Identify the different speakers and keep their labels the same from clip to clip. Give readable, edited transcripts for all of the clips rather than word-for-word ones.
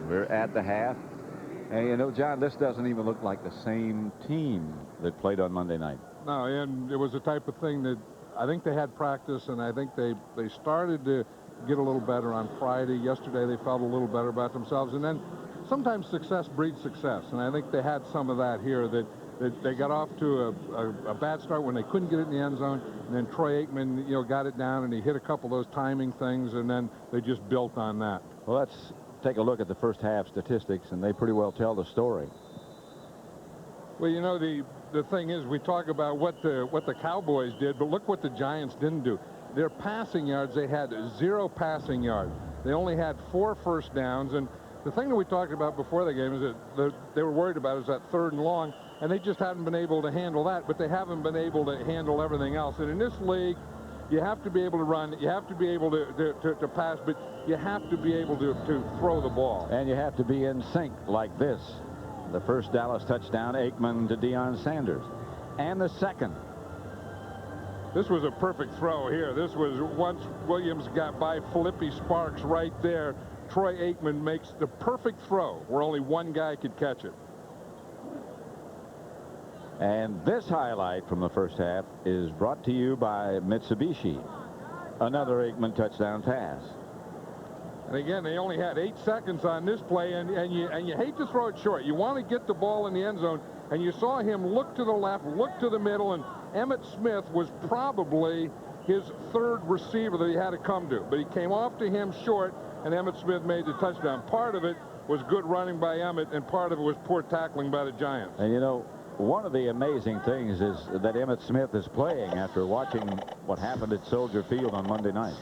Speaker 1: We're at the half. And, you know, John, this doesn't even look like the same team that played on Monday night.
Speaker 2: No, and it was the type of thing that I think they had practice, and I think they started to get a little better on Friday. Yesterday they felt a little better about themselves. And then sometimes success breeds success, and I think they had some of that here, that they got off to a bad start when they couldn't get it in the end zone, and then Troy Aikman, you know, got it down, and he hit a couple of those timing things, and then they just built on that.
Speaker 1: Well, let's take a look at the first half statistics, and they pretty well tell the story.
Speaker 2: Well, you know, the thing is, we talk about what the Cowboys did, but look what the Giants didn't do. Their passing yards, they had 0 passing yards. They only had 4 first downs, and the thing that we talked about before the game is that they were worried about is that 3rd and long, and they just haven't been able to handle that, but they haven't been able to handle everything else. And in this league, you have to be able to run, you have to be able to pass, but you have to be able to throw the ball.
Speaker 1: And you have to be in sync like this. The first Dallas touchdown, Aikman to Deion Sanders. And the second.
Speaker 2: This was a perfect throw here. This was once Williams got by Felipe Sparks right there. Troy Aikman makes the perfect throw where only one guy could catch it.
Speaker 1: And this highlight from the first half is brought to you by Mitsubishi. Another Aikman touchdown pass.
Speaker 2: And again, they only had 8 seconds on this play, and you hate to throw it short. You want to get the ball in the end zone, and you saw him look to the left, look to the middle, and Emmitt Smith was probably his 3rd receiver that he had to come to. But he came off to him short, and Emmitt Smith made the touchdown. Part of it was good running by Emmitt, and part of it was poor tackling by the Giants.
Speaker 1: And, you know, one of the amazing things is that Emmitt Smith is playing after watching what happened at Soldier Field on Monday night.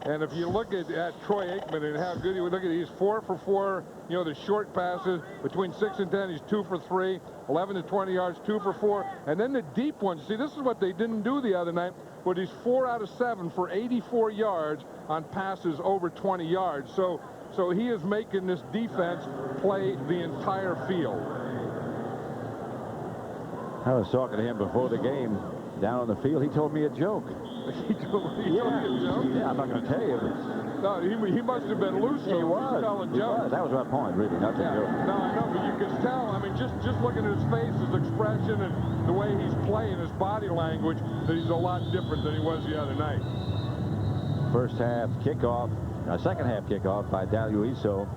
Speaker 2: And if you look at Troy Aikman and how good he would look at, he's 4 for 4. You know, the short passes between 6 and 10, he's 2 for 3, 11 to 20 yards, 2 for 4. And then the deep ones. See, this is what they didn't do the other night, but he's 4 out of 7 for 84 yards on passes over 20 yards. So he is making this defense play the entire field.
Speaker 1: I was talking to him before the game down on the field. He told me a joke.
Speaker 2: He told you a joke?
Speaker 1: Yeah, I'm not going to tell you.
Speaker 2: No, he must have been loose.
Speaker 1: He was.
Speaker 2: Telling jokes.
Speaker 1: That was my point, really, not the joke.
Speaker 2: No, I know, but you can tell. I mean, just looking at his face, his expression, and the way he's playing, his body language, that he's a lot different than he was the other night.
Speaker 1: First half kickoff, second half kickoff by Daluiso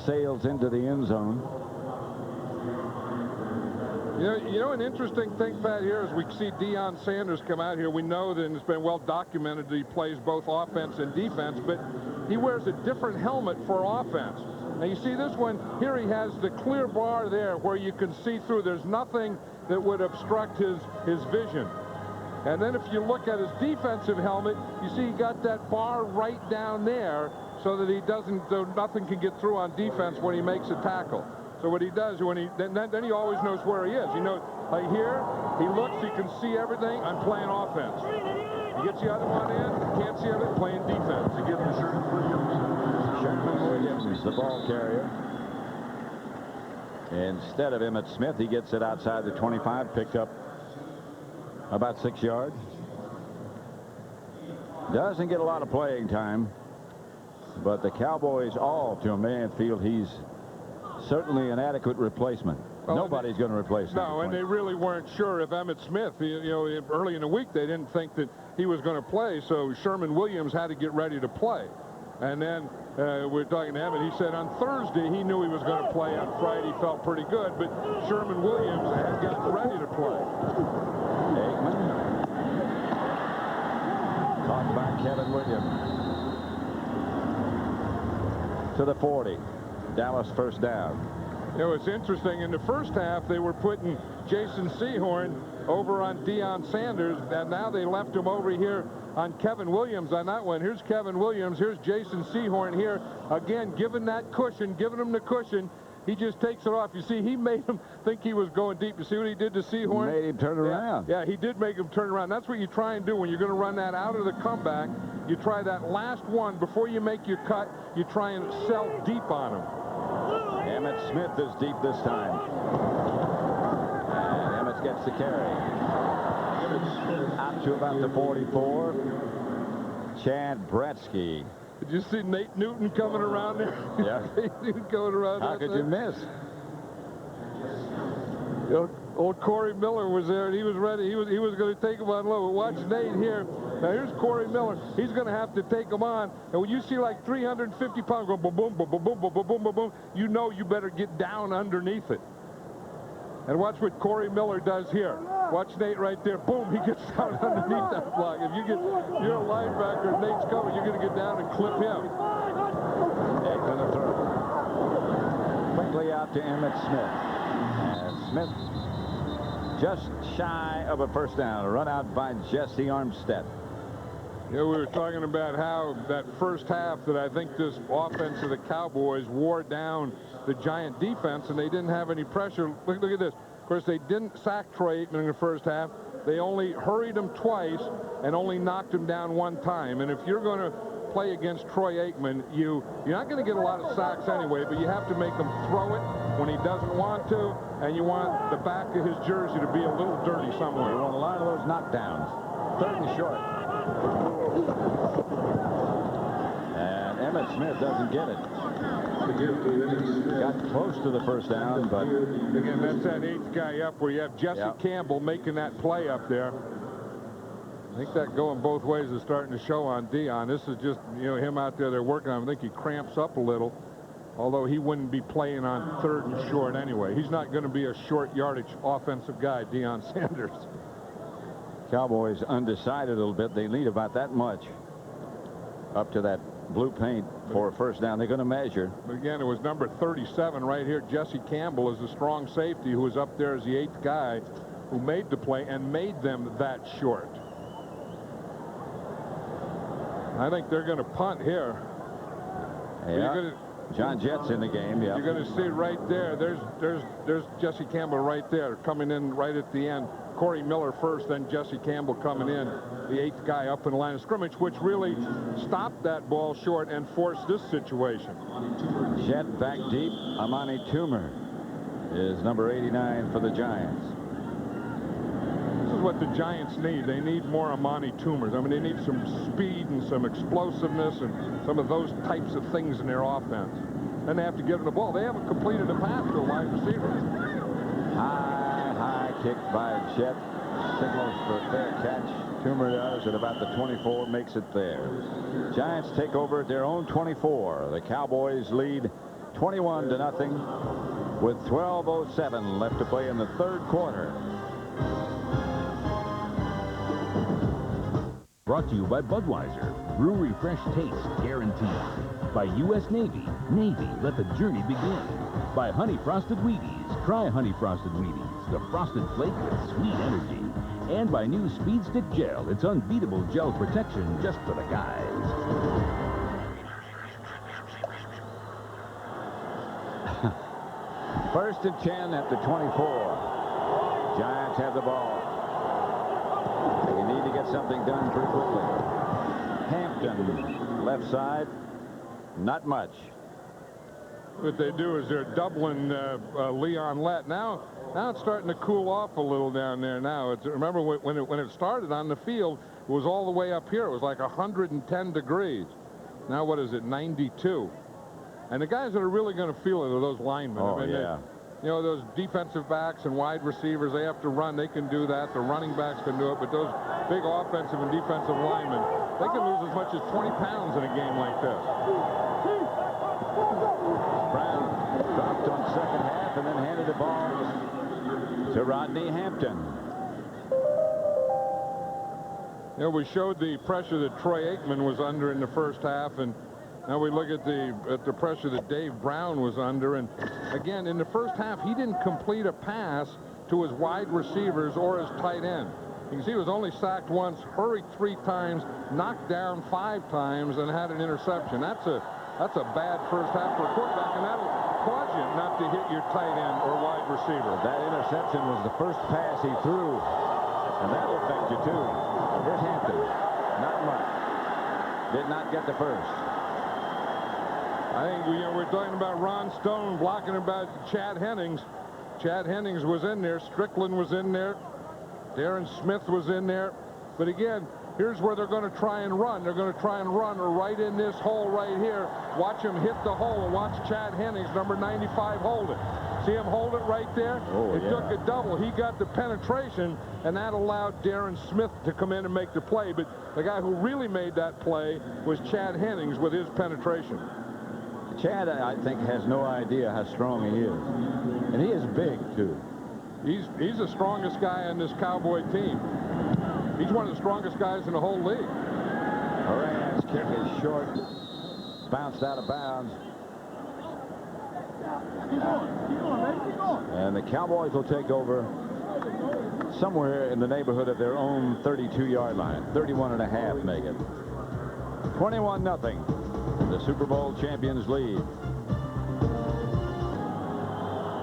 Speaker 1: sails into the end zone.
Speaker 2: You know, an interesting thing, Pat, here is we see Deion Sanders come out here. We know that it's been well documented that he plays both offense and defense, but he wears a different helmet for offense. Now, you see this one, here he has the clear bar there where you can see through. There's nothing that would obstruct his vision. And then if you look at his defensive helmet, you see he got that bar right down there so that nothing can get through on defense when he makes a tackle. So what he does, then he always knows where he is. You know, like here, he looks, he can see everything. I'm playing offense. He gets the other one in, can't see everything, playing defense. He gives him Sherman Williams.
Speaker 1: Sherman Williams, the ball carrier. Instead of Emmitt Smith, he gets it outside the 25, picked up about 6 yards. Doesn't get a lot of playing time, but the Cowboys all, to a man, feel he's certainly an adequate replacement. Well, nobody's going to replace him.
Speaker 2: No, and they really weren't sure if Emmitt Smith, you know, early in the week, they didn't think that he was going to play, so Sherman Williams had to get ready to play. And then we're talking to Emmitt. He said on Thursday he knew he was going to play. On Friday he felt pretty good, but Sherman Williams had gotten ready to play.
Speaker 1: Aikman. Caught by Kevin Williams. To the 40. Dallas first down.
Speaker 2: You know, it's interesting. In the first half, they were putting Jason Sehorn over on Deion Sanders, and now they left him over here on Kevin Williams on that one. Here's Kevin Williams. Here's Jason Sehorn here. Again, giving that cushion, giving him the cushion. He just takes it off. You see, he made him think he was going deep. You see what he did to Sehorn?
Speaker 1: Made him turn around.
Speaker 2: Yeah, he did make him turn around. That's what you try and do when you're going to run that out of the comeback. You try that last one before you make your cut. You try and sell deep on him.
Speaker 1: Emmitt Smith is deep this time. And Emmitt gets the carry. Out to about the 44. Chad Bretsky
Speaker 2: Did you see Nate Newton coming around there?
Speaker 1: Yeah.
Speaker 2: Nate Newton coming around.
Speaker 1: How could you miss?
Speaker 2: Old Corey Miller was there, and he was ready. He was going to take him on low. Watch Nate here. Now here's Corey Miller. He's going to have to take him on. And when you see like 350 pounds go boom, boom, boom, boom, boom, boom, boom, boom, boom, you know you better get down underneath it. And watch what Corey Miller does here. Watch Nate right there. Boom, he gets down underneath that block. If you're a linebacker and Nate's coming, you're going to get down and clip him.
Speaker 1: Aikman to throw. Quickly out to Emmett Smith. And Smith just shy of a first down. A run out by Jesse Armstead.
Speaker 2: Yeah, we were talking about how that first half that I think this offense of the Cowboys wore down the Giant defense, and they didn't have any pressure. Look at this. Of course, they didn't sack Troy Aikman in the first half. They only hurried him twice and only knocked him down one time. And if you're going to play against Troy Aikman, you're not going to get a lot of sacks anyway, but you have to make him throw it when he doesn't want to, and you want the back of his jersey to be a little dirty somewhere.
Speaker 1: You want a lot of those knockdowns. Third and short. And Emmett Smith doesn't get it. Got close to the first down, but
Speaker 2: again, that's that eighth guy up where you have Jesse Campbell making that play up there. I think that going both ways is starting to show on Dion. This is just, him out there. They're working on him. I think he cramps up a little, although he wouldn't be playing on third and short anyway. He's not going to be a short yardage offensive guy, Deion Sanders.
Speaker 1: Cowboys undecided a little bit. They need about that much up to that blue paint for a first down. They're going to measure.
Speaker 2: But again, it was number 37 right here. Jesse Campbell is the strong safety who was up there as the eighth guy who made the play and made them that short. I think they're going to punt here.
Speaker 1: Yeah. John Jett's in the game. Yeah.
Speaker 2: You're going to see right there. There's Jesse Campbell right there coming in right at the end. Corey Miller first, then Jesse Campbell coming in, the eighth guy up in the line of scrimmage, which really stopped that ball short and forced this situation.
Speaker 1: Jett back deep. Amani Toomer is number 89 for the Giants.
Speaker 2: This is what the Giants need. They need more Amani Toomers. I mean, they need some speed and some explosiveness and some of those types of things in their offense. And they have to get them the ball. They haven't completed a pass to a wide receiver.
Speaker 1: High kick by Jett. Signals for a fair catch. Toomer does at about the 24, makes it there. Giants take over at their own 24. The Cowboys lead 21-0 with 12:07 left to play in the third quarter.
Speaker 3: Brought to you by Budweiser. Brewery fresh taste guaranteed. By U.S. Navy. Navy, let the journey begin. By Honey Frosted Wheaties. Try Honey Frosted Wheaties. The frosted flake with sweet energy. And by new Speed Stick Gel. It's unbeatable gel protection just for the guys.
Speaker 1: First and 10 at the 24. Giants have the ball. They need to get something done pretty quickly. Hampton, left side, not much.
Speaker 2: What they do is they're doubling Leon Lett. Now it's starting to cool off a little down there now. Remember when it started on the field, it was all the way up here. It was like 110 degrees. Now what is it, 92? And the guys that are really going to feel it are those linemen.
Speaker 1: Oh, yeah.
Speaker 2: Those defensive backs and wide receivers, they have to run. They can do that. The running backs can do it. But those big offensive and defensive linemen, they can lose as much as 20 pounds in a game like this.
Speaker 1: Brown dropped on second half and then handed the ball to Rodney Hampton.
Speaker 2: We showed the pressure that Troy Aikman was under in the first half, and now we look at the pressure that Dave Brown was under. And again, in the first half, he didn't complete a pass to his wide receivers or his tight end. You can see he was only sacked once, hurried 3 times, knocked down 5 times, and had an interception. That's a bad first half for a quarterback, and that'll cause you not to hit your tight end or wide receiver.
Speaker 1: That interception was the first pass he threw, and that'll affect you too. Here's Hampton. Not much. Did not get the first.
Speaker 2: I think we're talking about Ron Stone blocking about Chad Hennings. Chad Hennings was in there. Strickland was in there. Darren Smith was in there. But again, Here's where they're going to try and run. They're going to try and run right in this hole right here. Watch him hit the hole, and watch Chad Hennings, number 95, hold it. See him hold it right there?
Speaker 1: Oh,
Speaker 2: it took a double. He got the penetration, and that allowed Darren Smith to come in and make the play. But the guy who really made that play was Chad Hennings with his penetration.
Speaker 1: Chad, I think, has no idea how strong he is. And he is big, too.
Speaker 2: He's the strongest guy on this Cowboy team. He's one of the strongest guys in the whole league.
Speaker 1: Moran's kick is short. Bounced out of bounds. And the Cowboys will take over somewhere in the neighborhood of their own 32-yard line. 31.5 make it. 21-0. The Super Bowl champions lead.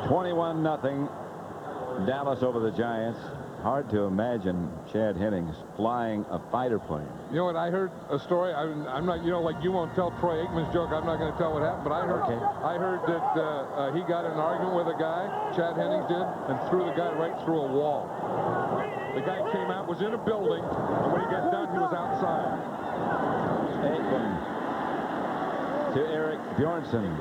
Speaker 1: 21-0. Dallas over the Giants. Hard to imagine Chad Hennings flying a fighter plane.
Speaker 2: You know what? I heard a story. I'm not, like you won't tell Troy Aikman's joke. I'm not going to tell what happened. But I heard, I heard that he got in an argument with a guy, Chad Hennings did, and threw the guy right through a wall. The guy came out, was in a building, and when he got done, he was outside.
Speaker 1: Aikman to Eric Bjornsson.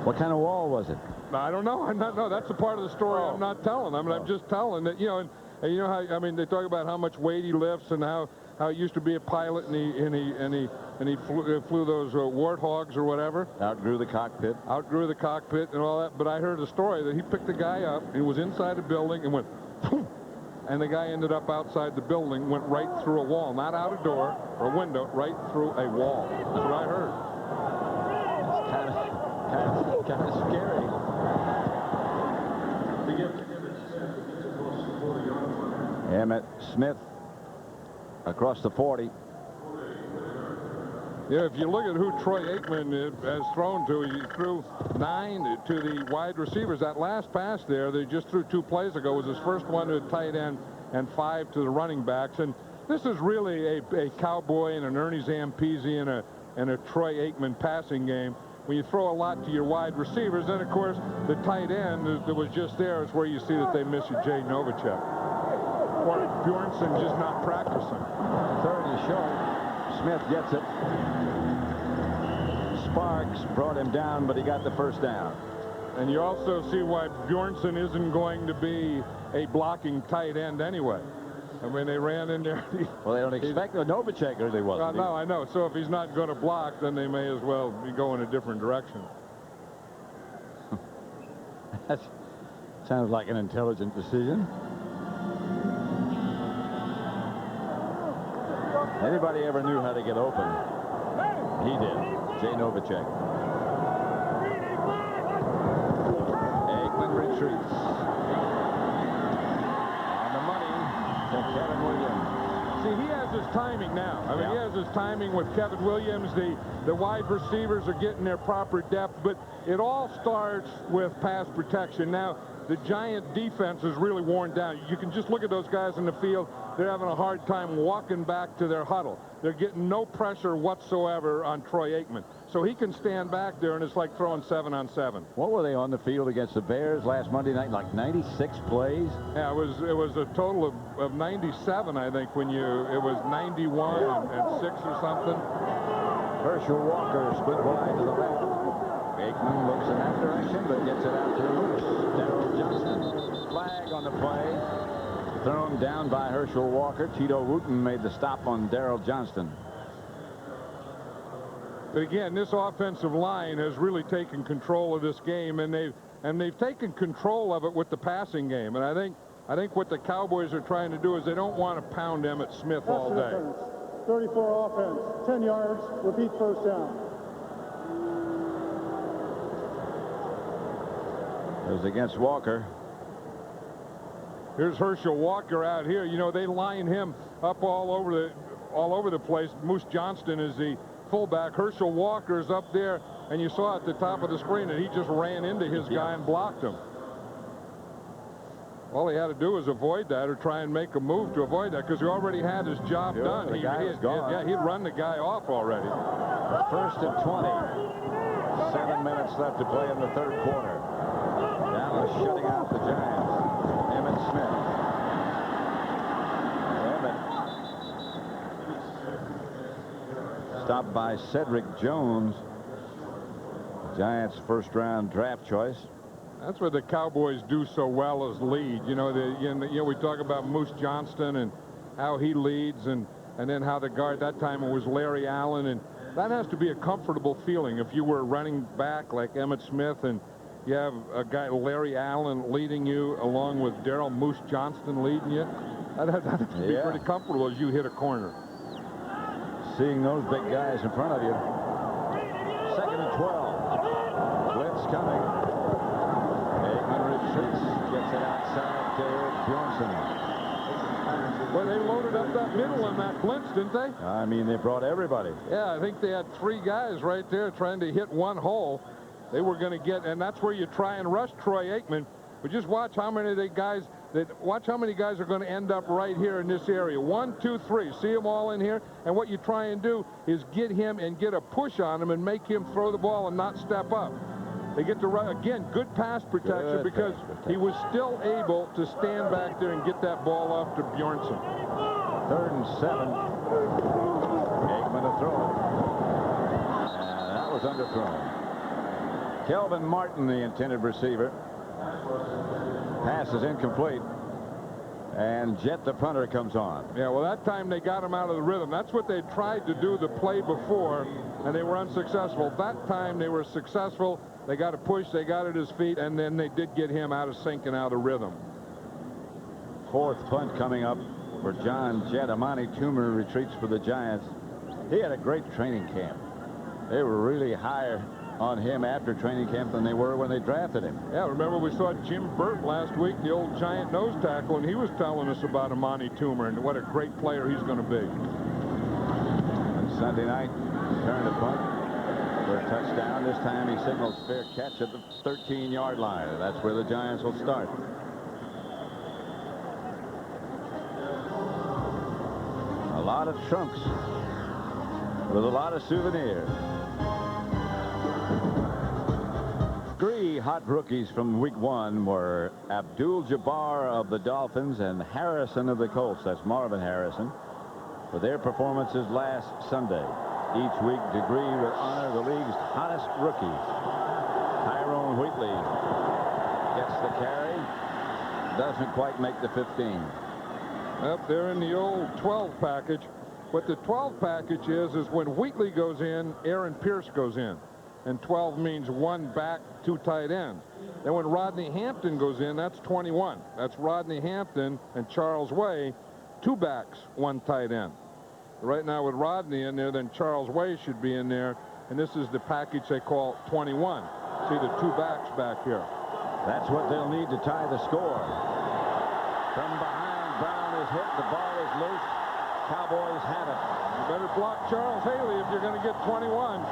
Speaker 1: What kind of wall was it?
Speaker 2: I don't know. No, that's a part of the story I'm not telling. I mean, I'm just telling that, and you know how, I mean, they talk about how much weight he lifts and how he used to be a pilot and he flew those warthogs or whatever.
Speaker 1: Outgrew the cockpit.
Speaker 2: Outgrew the cockpit and all that. But I heard a story that he picked the guy up and was inside the building and went, and the guy ended up outside the building, went right through a wall, not out a door or a window, right through a wall. That's what I heard.
Speaker 1: It's kind of scary. Emmett Smith across the 40.
Speaker 2: Yeah, if you look at who Troy Aikman has thrown to, he threw 9 to the wide receivers. That last pass there, they just threw 2 plays ago, was his first one to a tight end and 5 to the running backs. And this is really a Cowboy and an Ernie Zampese and a Troy Aikman passing game. When you throw a lot to your wide receivers, then, of course, the tight end that was just there is where you see that they miss you, Jay Novacek. Or Bjornsson just not practicing.
Speaker 1: Third and short. Smith gets it. Sparks brought him down, but he got the first down.
Speaker 2: And you also see why Bjornsson isn't going to be a blocking tight end anyway. I mean, they ran in there.
Speaker 1: Well, they don't expect Novacek really wasn't.
Speaker 2: No, I know. So if he's not going to block, then they may as well be going a different direction.
Speaker 1: That sounds like an intelligent decision. Anybody ever knew how to get open? He did. Jay Novacek. Aikman retreats. Kevin Williams.
Speaker 2: See, he has his timing now. I mean, he has his timing with Kevin Williams. The wide receivers are getting their proper depth, but it all starts with pass protection. Now, the Giant defense is really worn down. You can just look at those guys in the field. They're having a hard time walking back to their huddle. They're getting no pressure whatsoever on Troy Aikman. So he can stand back there, and it's like throwing 7-on-7.
Speaker 1: What were they on the field against the Bears last Monday night? Like 96 plays?
Speaker 2: Yeah, it was a total of 97, I think, when it was 91 and 6 or something.
Speaker 1: Herschel Walker split wide to the left. Aikman looks in that direction, but gets it out to Darrell Johnston. Flag on the play. Thrown down by Herschel Walker. Tito Wooten made the stop on Darrell Johnston.
Speaker 2: But again, this offensive line has really taken control of this game, and they've taken control of it with the passing game. And I think what the Cowboys are trying to do is they don't want to pound Emmitt Smith all day.
Speaker 4: 34 offense, 10 yards, repeat first down.
Speaker 1: It was against Walker.
Speaker 2: Here's Herschel Walker out here. You know, they line him up all over the place. Moose Johnston is the fullback. Herschel Walker's up there, and you saw at the top of the screen that he just ran into his guy and blocked him. All he had to do was avoid that or try and make a move to avoid that because he already had his job done.
Speaker 1: The guy was gone.
Speaker 2: Yeah, he'd run the guy off already.
Speaker 1: First and 20. 7 minutes left to play in the third quarter. Dallas shutting out the Giants. Emmitt Smith. stopped by Cedric Jones, Giants' first-round draft choice.
Speaker 2: That's what the Cowboys do so well, is lead. You know, we talk about Moose Johnston and how he leads, and then how the guard, that time it was Larry Allen, and that has to be a comfortable feeling if you were running back like Emmitt Smith and you have a guy, Larry Allen, leading you along with Daryl Moose Johnston leading you. That has to be pretty comfortable as you hit a corner.
Speaker 1: Seeing those big guys in front of you. 2nd and 12. Blitz coming. Aikman retreats, gets it outside to Eric Bjornsson.
Speaker 2: Well, they loaded up that middle in that blitz, didn't they?
Speaker 1: I mean, they brought everybody.
Speaker 2: Yeah, I think they had 3 guys right there trying to hit one hole. They were going to get, and that's where you try and rush Troy Aikman. But just watch how many of the guys watch how many guys are going to end up right here in this area. 1, 2, 3. See them all in here. And what you try and do is get him and get a push on him and make him throw the ball and not step up. They get to run again. Good pass protection because he was still able to stand back there and get that ball off to Bjornsson.
Speaker 1: 3rd and 7. Aikman to throw it. And that was underthrown. Kelvin Martin, the intended receiver. Pass is incomplete. And Jet, the punter, comes on.
Speaker 2: Yeah, well, that time they got him out of the rhythm. That's what they tried to do the play before, and they were unsuccessful. That time they were successful. They got a push, they got at his feet, and then they did get him out of sync and out of rhythm.
Speaker 1: 4th punt coming up for John Jet. Amani Toomer retreats for the Giants. He had a great training camp. They were really higher on him after training camp than they were when they drafted him.
Speaker 2: Yeah, remember we saw Jim Burt last week, the old Giant nose tackle, and he was telling us about Amani Toomer and what a great player he's going to be.
Speaker 1: And Sunday night, turn to punt for a touchdown. This time he signals fair catch at the 13-yard line. That's where the Giants will start. A lot of trunks with a lot of souvenirs. 3 hot rookies from week 1 were Abdul-Jabbar of the Dolphins and Harrison of the Colts. That's Marvin Harrison, for their performances last Sunday. Each week, Degree will honor the league's hottest rookies. Tyrone Wheatley gets the carry. Doesn't quite make the 15.
Speaker 2: Up there in the old 12 package. What the 12 package is when Wheatley goes in, Aaron Pierce goes in. And 12 means 1 back, 2 tight ends. Then when Rodney Hampton goes in, that's 21. That's Rodney Hampton and Charles Way, 2 backs, 1 tight end. Right now with Rodney in there, then Charles Way should be in there. And this is the package they call 21. See the 2 backs back here.
Speaker 1: That's what they'll need to tie the score. From behind, Brown is hit. The ball is loose. Cowboys have it.
Speaker 2: You better block Charles Haley if you're going to get 21.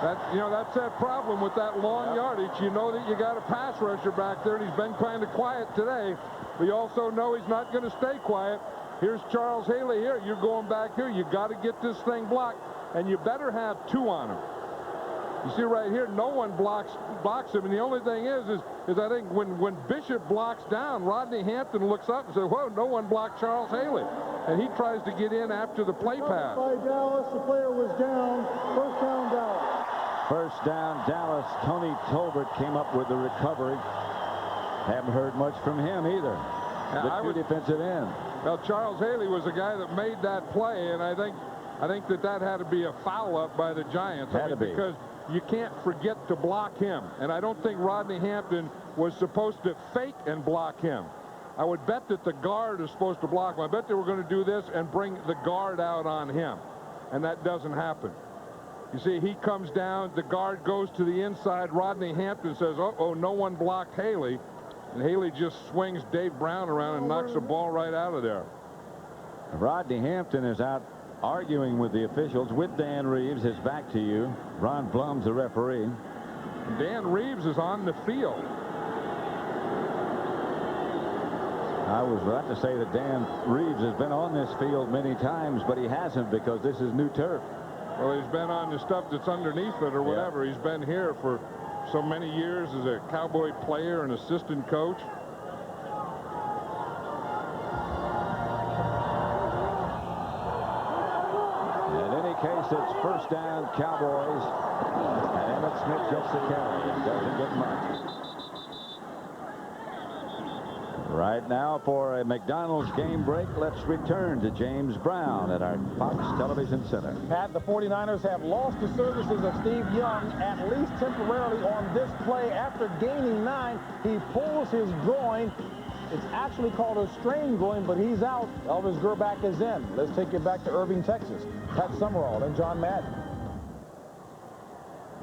Speaker 2: That's that problem with that long yardage. You know that you got a pass rusher back there, and he's been kind of quiet today. But you also know he's not going to stay quiet. Here's Charles Haley here. You're going back here. You got to get this thing blocked, and you better have 2 on him. You see right here, no one blocks him, and the only thing is I think when Bishop blocks down, Rodney Hampton looks up and says, "Whoa, no one blocked Charles Haley," and he tries to get in after the play pass.
Speaker 4: By Dallas, the player was down. First down, Dallas.
Speaker 1: First down, Dallas. Tony Tolbert came up with the recovery. Haven't heard much from him either. The 2 defensive ends.
Speaker 2: Well, Charles Haley was the guy that made that play, and I think that had to be a foul up by the Giants.
Speaker 1: Had to be.
Speaker 2: Because you can't forget to block him, and I don't think Rodney Hampton was supposed to fake and block him. I would bet that the guard is supposed to block him. I bet they were going to do this and bring the guard out on him, and that doesn't happen. You see, he comes down, the guard goes to the inside. Rodney Hampton says, "Uh-oh, no one blocked Haley." And Haley just swings Dave Brown around and knocks the ball right out of there.
Speaker 1: Rodney Hampton is out arguing with the officials with Dan Reeves. His back to you. Ron Blum's the referee.
Speaker 2: Dan Reeves is on the field.
Speaker 1: I was about to say that Dan Reeves has been on this field many times, but he hasn't because this is new turf.
Speaker 2: Well, he's been on the stuff that's underneath it or whatever. Yeah. He's been here for so many years as a Cowboy player and assistant coach.
Speaker 1: It's first down, Cowboys. And Emmett Smith gets the carry. Doesn't get much. Right now, for a McDonald's game break, let's return to James Brown at our Fox Television Center.
Speaker 5: Pat, the 49ers have lost the services of Steve Young, at least temporarily, on this play. After gaining 9, he pulls his groin. It's actually called a strained groin, but he's out. Elvis Grbac is in. Let's take it back to Irving, Texas. Pat Summerall and John Madden.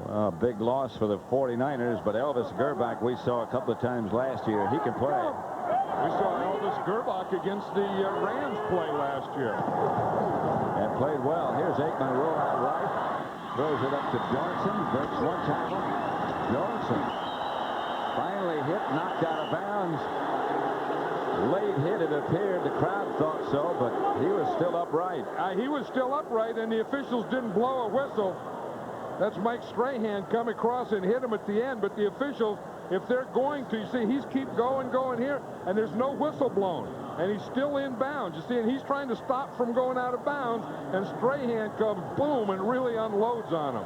Speaker 1: Well, big loss for the 49ers, but Elvis Grbac we saw a couple of times last year. He can play.
Speaker 2: We saw Elvis Grbac against the Rams play last year.
Speaker 1: And played well. Here's Aikman roll out right. Throws it up to Johnson. Breaks one tackle. Johnson finally hit, knocked out of bounds. Late hit, it appeared. The crowd thought so, but he was still upright.
Speaker 2: He was still upright, and the officials didn't blow a whistle. That's Mike Strahan come across and hit him at the end, but the officials, if they're going to, you see, he's keep going here, and there's no whistle blown, and he's still in bounds. You see, and he's trying to stop from going out of bounds, and Strahan comes, boom, and really unloads on him.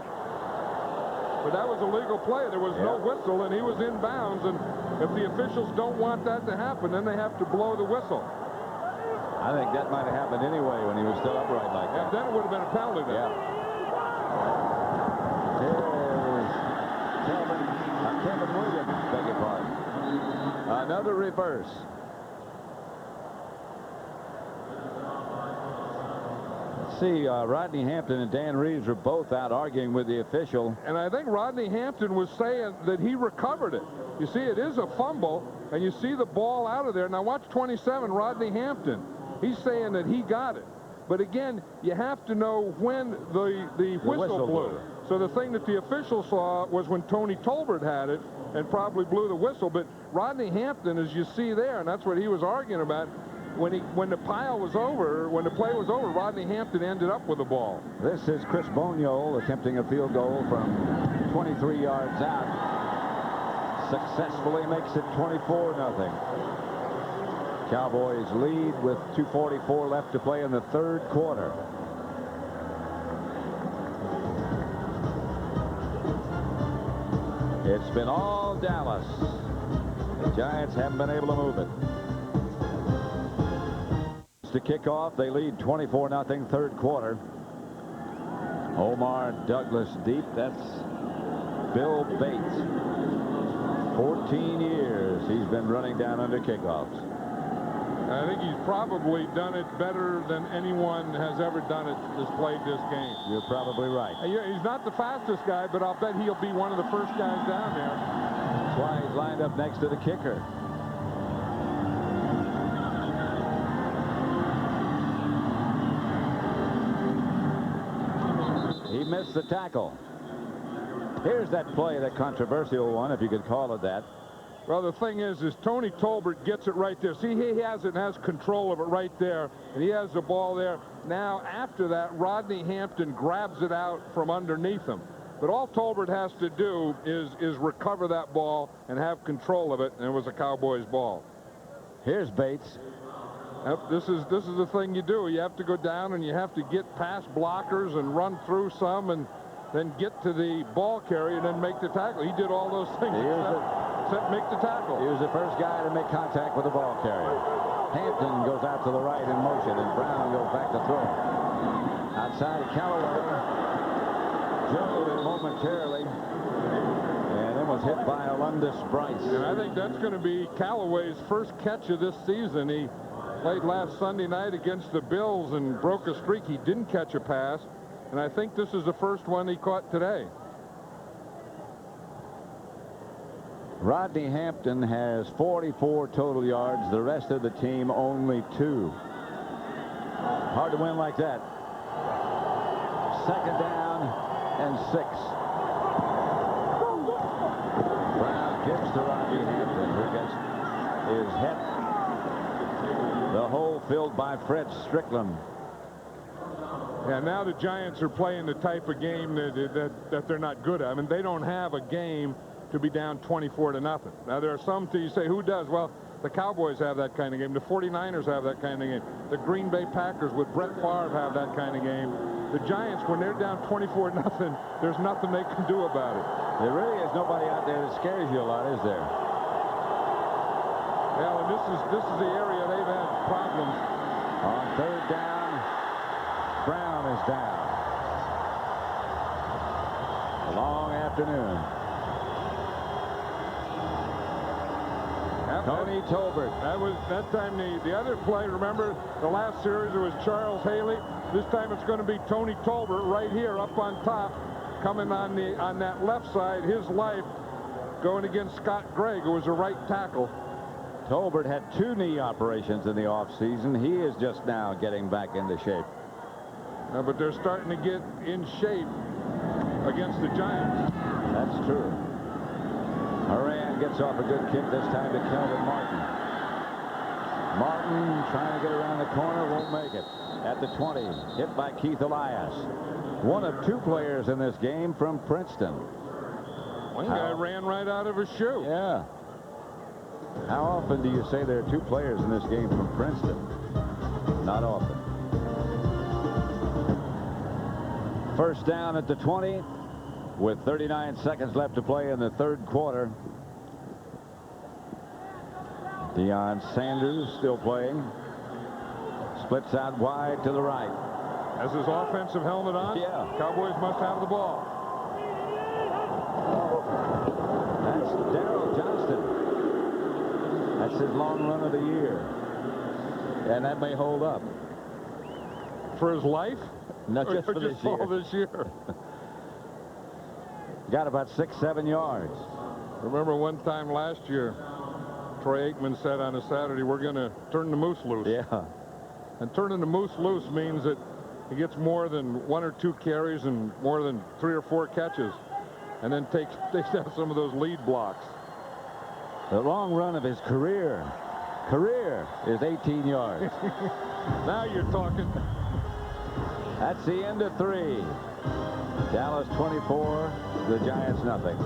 Speaker 2: But that was a legal play. There was no whistle, and he was in bounds, and if the officials don't want that to happen, then they have to blow the whistle.
Speaker 1: I think that might have happened anyway when he was still upright like that.
Speaker 2: And then it would have been a penalty then.
Speaker 1: Yeah. Here's Kevin Williams, beg your pardon. Another reverse. Let's see, Rodney Hampton and Dan Reeves are both out arguing with the official.
Speaker 2: And I think Rodney Hampton was saying that he recovered it. You see, it is a fumble, and you see the ball out of there. Now watch 27, Rodney Hampton. He's saying that he got it. But again, you have to know when the whistle blew. So the thing that the official saw was when Tony Tolbert had it and probably blew the whistle. But Rodney Hampton, as you see there, and that's what he was arguing about, when the pile was over, when the play was over, Rodney Hampton ended up with the ball.
Speaker 1: This is Chris Boniol attempting a field goal from 23 yards out. Successfully makes it 24-0. Cowboys lead with 2:44 left to play in the third quarter. It's been all Dallas. The Giants haven't been able to move it. To kick off, they lead 24-0 third quarter. Omar Douglas deep. That's Bill Bates. 14 years he's been running down under kickoffs.
Speaker 2: I think he's probably done it better than anyone has ever done it that's played this game.
Speaker 1: You're probably right.
Speaker 2: He's not the fastest guy, but I'll bet he'll be one of the first guys down there.
Speaker 1: That's why he's lined up next to the kicker. He missed the tackle. Here's that play, that controversial one, if you could call it that.
Speaker 2: Well, the thing is Tony Tolbert gets it right there. See, he has control of it right there, and he has the ball there. Now, after that, Rodney Hampton grabs it out from underneath him. But all Tolbert has to do is recover that ball and have control of it, and it was a Cowboys ball.
Speaker 1: Here's Bates.
Speaker 2: This is the thing you do. You have to go down, and you have to get past blockers and run through some, and then get to the ball carrier and then make the tackle. He did all those things. Except make the tackle.
Speaker 1: He was the first guy to make contact with the ball carrier. Hampton goes out to the right in motion, and Brown goes back to throw. Outside Callaway. Juggled it momentarily. And then was hit by Alundis Bryce.
Speaker 2: And I think that's going to be Callaway's first catch of this season. He played last Sunday night against the Bills and broke a streak. He didn't catch a pass. And I think this is the first one he caught today.
Speaker 1: Rodney Hampton has 44 total yards. The rest of the team only 2. Hard to win like that. Second down and 6. Brown gives to Rodney Hampton, who gets his hit. The hole filled by Fred Strickland.
Speaker 2: Yeah, now the Giants are playing the type of game that they're not good at. I mean, they don't have a game to be down 24-0. Now, there are some you say, who does? Well, the Cowboys have that kind of game. The 49ers have that kind of game. The Green Bay Packers with Brett Favre have that kind of game. the Giants, when they're down 24-0, there's nothing they can do about it.
Speaker 1: There really is nobody out there that scares you a lot, is there?
Speaker 2: Well, and this is the area they've had problems.
Speaker 1: On third down, Brown is down. A long afternoon. Tony Tolbert.
Speaker 2: That time the other play, remember the last series it was Charles Haley. This time it's going to be Tony Tolbert right here up on top, coming on that left side, his life, going against Scott Gregg, who was a right tackle.
Speaker 1: Tolbert had 2 knee operations in the offseason. He is just now getting back into shape.
Speaker 2: But they're starting to get in shape against the Giants.
Speaker 1: That's true. Moran gets off a good kick this time to Kelvin Martin. Martin trying to get around the corner, won't make it. At the 20, hit by Keith Elias. One of 2 players in this game from Princeton.
Speaker 2: One guy ran right out of his shoe.
Speaker 1: Yeah. How often do you say there are 2 players in this game from Princeton? Not often. First down at the 20 with 39 seconds left to play in the third quarter. Deion Sanders still playing. Splits out wide to the right.
Speaker 2: Has his offensive helmet on?
Speaker 1: Yeah.
Speaker 2: Cowboys must have the ball.
Speaker 1: That's Darryl Johnston. That's his long run of the year. And that may hold up.
Speaker 2: For his life?
Speaker 1: Not just for this year.
Speaker 2: All this year.
Speaker 1: Got about 6-7 yards.
Speaker 2: Remember one time last year, Troy Aikman said on a Saturday, we're going to turn the moose loose.
Speaker 1: Yeah.
Speaker 2: And turning the moose loose means that he gets more than 1 or 2 carries and more than 3 or 4 catches, and then takes down some of those lead blocks.
Speaker 1: The long run of his career is 18 yards.
Speaker 2: Now you're talking.
Speaker 1: That's the end of 3. Dallas 24, the Giants nothing.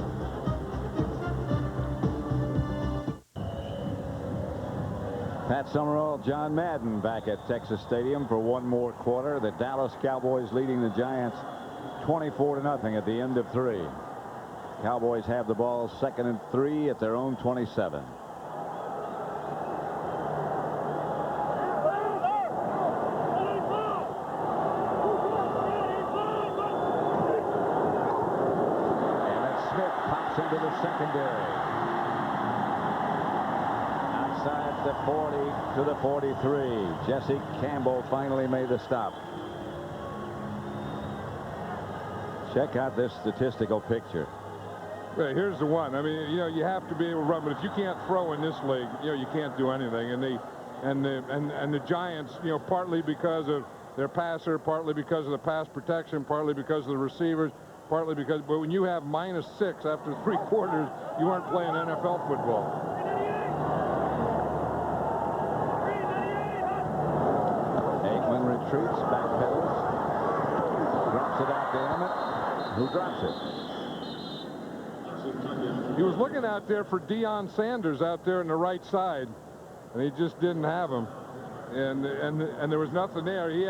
Speaker 1: Pat Summerall, John Madden back at Texas Stadium for one more quarter. The Dallas Cowboys leading the Giants 24-0 at the end of 3. Cowboys have the ball 2nd and 3 at their own 27. Into the secondary. Outside the 40 to the 43. Jesse Campbell finally made the stop. Check out this statistical picture.
Speaker 2: Well, here's the one. I mean, you have to be able to run, but if you can't throw in this league, you can't do anything. And the Giants, partly because of their passer, partly because of the pass protection, partly because of the receivers, partly because, but when you have -6 after 3 quarters, you aren't playing NFL football.
Speaker 1: Aikman retreats, backpedals, drops it out to Emmett, who drops it.
Speaker 2: He was looking out there for Deion Sanders out there on the right side, and he just didn't have him, and there was nothing there. He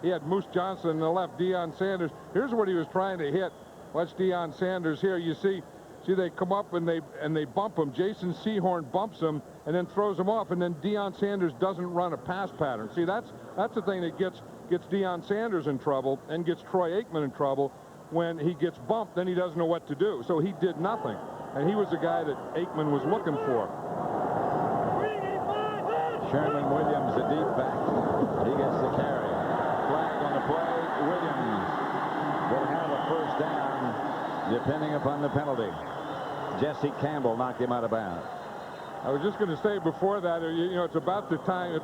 Speaker 2: had Moose Johnson on the left, Deion Sanders. Here's what he was trying to hit. Watch Deion Sanders here. You see they come up and they bump him. Jason Sehorn bumps him and then throws him off, and then Deion Sanders doesn't run a pass pattern. See, that's the thing that gets Deion Sanders in trouble and gets Troy Aikman in trouble. When he gets bumped, then he doesn't know what to do. So he did nothing, and he was the guy that Aikman was looking for.
Speaker 1: Sherman Williams, the deep back. He gets the carry. Flag on the play. Williams will have a first down, depending upon the penalty. Jesse Campbell knocked him out of bounds.
Speaker 2: I was just going to say before that, it's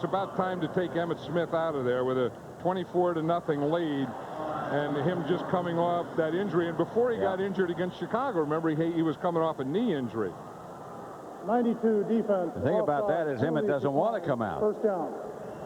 Speaker 2: about time to take Emmitt Smith out of there with a 24-0 lead, and him just coming off that injury. And before he got injured against Chicago, remember he was coming off a knee injury.
Speaker 4: 92 defense.
Speaker 1: The thing about that is Emmitt doesn't want to come out.
Speaker 4: First down.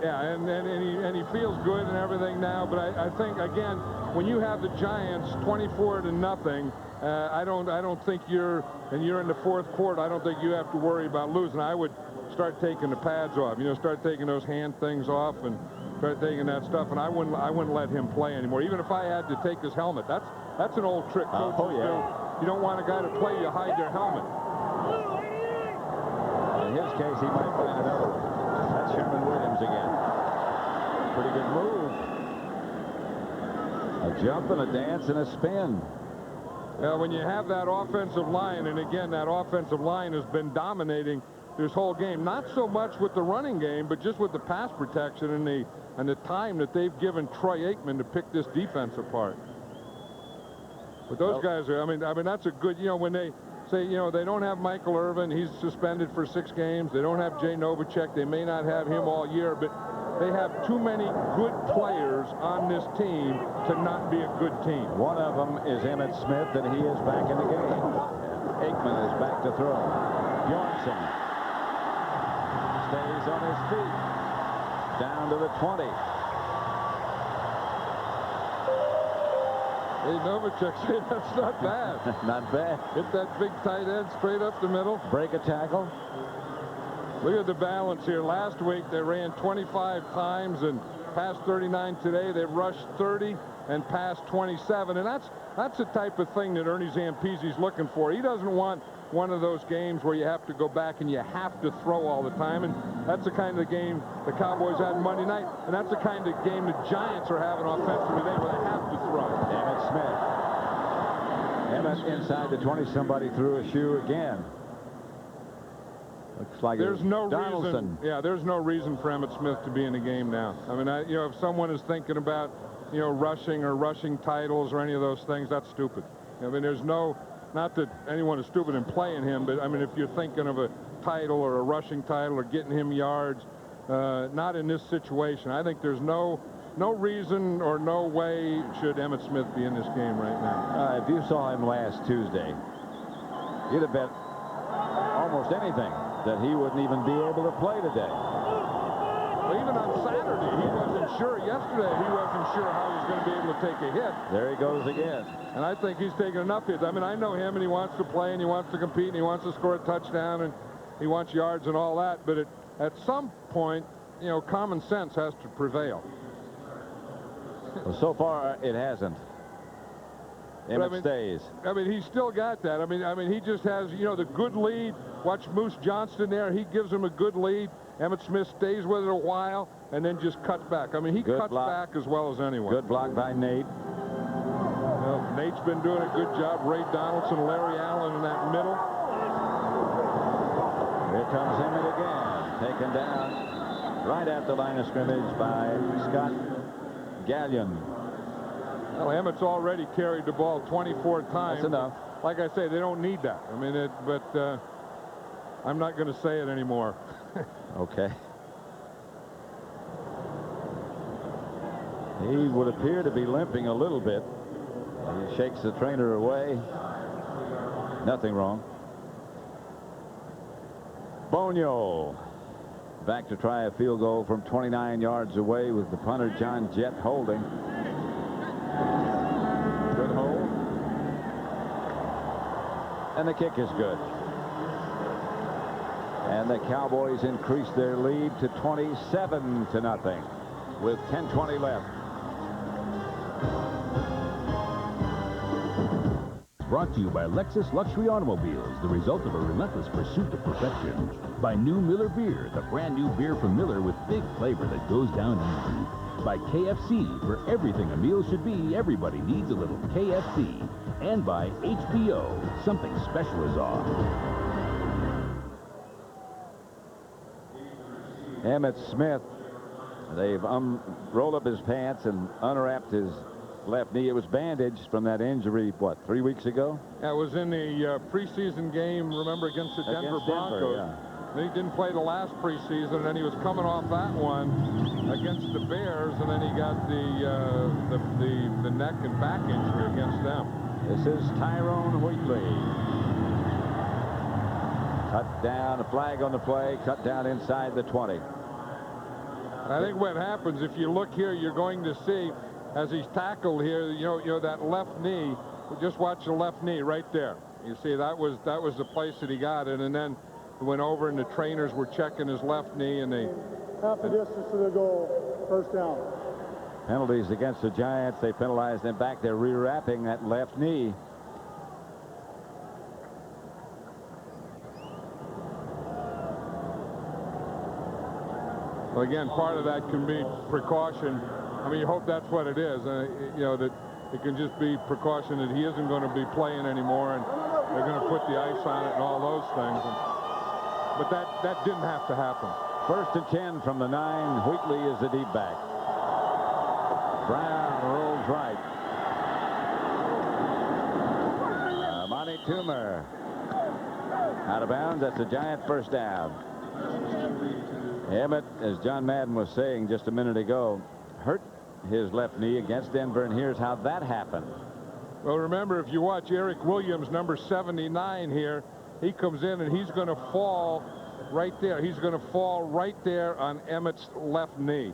Speaker 2: Yeah, and he feels good and everything now, but I think again, when you have the Giants 24-0, I don't think you're in the fourth quarter. I don't think you have to worry about losing. I would start taking the pads off. Start taking those hand things off and start taking that stuff, and I wouldn't let him play anymore, even if I had to take his helmet. That's an old trick coaches do. You don't want a guy to play you hide their helmet.
Speaker 1: In his case, he might find another one. That's Sherman Williams again. Pretty good move. A jump and a dance and a spin.
Speaker 2: Well, when you have that offensive line, and again, that offensive line has been dominating this whole game, not so much with the running game, but just with the pass protection and the time that they've given Troy Aikman to pick this defense apart. But those guys are, I mean, that's a good, when they say, they don't have Michael Irvin, he's suspended for 6 games. They don't have Jay Novacek. They may not have him all year, but they have too many good players on this team to not be a good team.
Speaker 1: One of them is Emmitt Smith, and he is back in the game. Aikman is back to throw. Bjornsson stays on his feet. Down to the 20.
Speaker 2: Hey, Novacek said that's not bad.
Speaker 1: Not bad.
Speaker 2: Hit that big tight end straight up the middle.
Speaker 1: Break a tackle.
Speaker 2: Look at the balance here. Last week they ran 25 times and passed 39. Today they rushed 30 and passed 27. And that's the type of thing that Ernie Zampese's looking for. He doesn't want one of those games where you have to go back and you have to throw all the time. And that's the kind of game the Cowboys had Monday night. And that's the kind of game the Giants are having offensively today where they have to throw.
Speaker 1: Emmitt Smith. Emmitt inside the 20. Somebody threw a shoe again. Looks like
Speaker 2: there's no
Speaker 1: Donaldson.
Speaker 2: reason. Yeah, there's no reason for Emmitt Smith to be in the game now. I mean, if someone is thinking about, rushing or rushing titles or any of those things, that's stupid. I mean, there's no, not that anyone is stupid in playing him, but I mean, if you're thinking of a title or a rushing title or getting him yards, not in this situation. I think there's no reason or no way should Emmitt Smith be in this game right now.
Speaker 1: If you saw him last Tuesday, you'd have bet almost anything that he wouldn't even be able to play today.
Speaker 2: Well, even on Saturday, he wasn't sure. Yesterday, he wasn't sure how he was going to be able to take a hit.
Speaker 1: There he goes again.
Speaker 2: And I think he's taken enough hits. I mean, I know him, and he wants to play, and he wants to compete, and he wants to score a touchdown, and he wants yards and all that. But at some point, common sense has to prevail.
Speaker 1: Well, so far, it hasn't. Emmitt stays.
Speaker 2: I mean, he's still got that. I mean, he just has, the good lead. Watch Moose Johnston there. He gives him a good lead. Emmitt Smith stays with it a while and then just cuts back. I mean, he cuts back as well as anyone.
Speaker 1: Good block by Nate.
Speaker 2: Well, Nate's been doing a good job. Ray Donaldson, Larry Allen in that middle.
Speaker 1: Here comes Emmitt again. Taken down right at the line of scrimmage by Scott Gallion.
Speaker 2: Well, Emmitt's already carried the ball 24 times.
Speaker 1: That's enough.
Speaker 2: Like I say, they don't need that. I mean, but I'm not going to say it anymore.
Speaker 1: Okay. He would appear to be limping a little bit. He shakes the trainer away. Nothing wrong. Bonio back to try a field goal from 29 yards away with the punter John Jett holding. Good hold. And the kick is good. And the Cowboys increase their lead to 27-0 with 10:20 left.
Speaker 3: Brought to you by Lexus Luxury Automobiles, the result of a relentless pursuit of perfection. By New Miller Beer, the brand new beer from Miller with big flavor that goes down easy. By KFC, for everything a meal should be, everybody needs a little KFC. And by HBO, something special is off.
Speaker 1: Emmitt Smith, they've rolled up his pants and unwrapped his left knee. It was bandaged from that injury, what, 3 weeks ago?
Speaker 2: That was in the preseason game, remember, against the Denver Broncos.
Speaker 1: Yeah.
Speaker 2: He didn't play the last preseason, and then he was coming off that one against the Bears, and then he got the neck and back injury against them.
Speaker 1: This is Tyrone Wheatley. Cut down, a flag on the play, cut down inside the 20.
Speaker 2: I think what happens, if you look here, you're going to see, as he's tackled here, you know that left knee. Just watch the left knee right there. You see, that was the place that he got it, and then he went over, and the trainers were checking his left knee, and they
Speaker 4: half the distance to the goal. first down.
Speaker 1: Penalties against the Giants. They penalize them back. They're rewrapping that left knee.
Speaker 2: Well, again, part of that can be precaution. I mean, you hope that's what it is. You know, that it can just be precaution that he isn't going to be playing anymore, and they're going to put the ice on it and all those things. But that didn't have to happen.
Speaker 1: 1st and 10 from the 9. Wheatley is the deep back. Brown rolls right. Monty Toomer out of bounds. That's a Giant first down. Emmett, as John Madden was saying just a minute ago, hurt his left knee against Denver, and here's how that happened.
Speaker 2: Well, remember, if you watch Eric Williams, number 79 here, he comes in and he's going to fall right there. He's going to fall right there on Emmett's left knee,